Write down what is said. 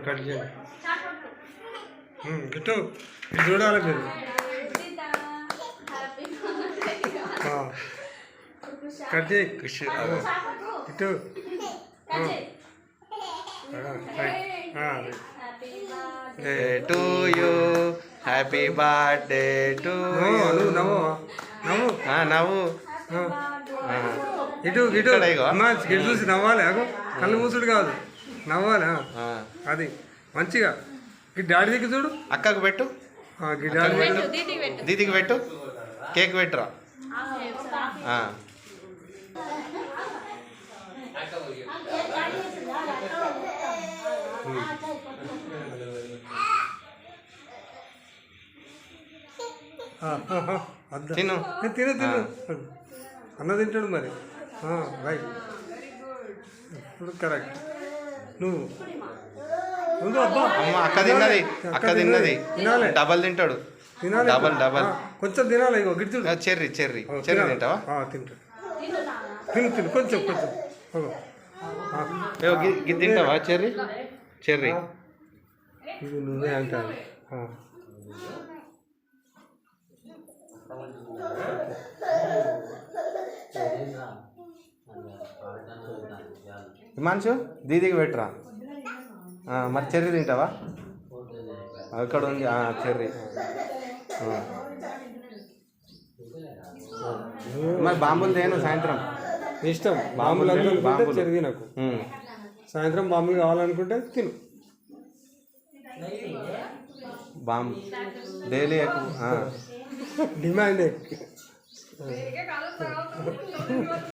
Cut చేయండి. ఇటు ఇది చూడాలి మీరు. కట్ చేయి ఇటు. To you happy birthday to నవ్వు నవ్వు నవ్వు నవ్వు ఇటు ఇటు అమ్మా ఇటు చూసి నవ్వాలి. అగో కళ్ళు మూసుడు కాదు, నవ్వాలి. అది మంచిగా డాడీ దగ్గర చూడు. అక్కకు పెట్టు, దీదికి పెట్టు, కేక్ పెట్టురా. తిను తిను తిను అన్న తింటాడు మరి. రైట్, ఇప్పుడు కరెక్ట్. నువ్వు అమ్మ అక్క తిన్నది, అక్క తిన్నది. డబల్ తింటాడు, తినాలి. డబల్ డబల్ కొంచెం తినాలి. ఇగో గిట్టు చెర్రీ చెర్రీ చెర్రీ తింటావా? తింటాడు. తిను తిను కొంచెం కొంచెం. ఇది తింటావా చెర్రీ? చెర్రీ ఇది నువ్వే అంటావు. హిమాంశు దీదికి పెట్టరా. మరి చెర్రీ తింటావా? అక్కడ ఉంది చెర్రీ. మరి బాంబులు తేను సాయంత్రం. ఇష్టం బాంబులు అనుకుంటే చెరిగి నాకు. సాయంత్రం బాంబులు కావాలనుకుంటే తిను. Bomb daily demand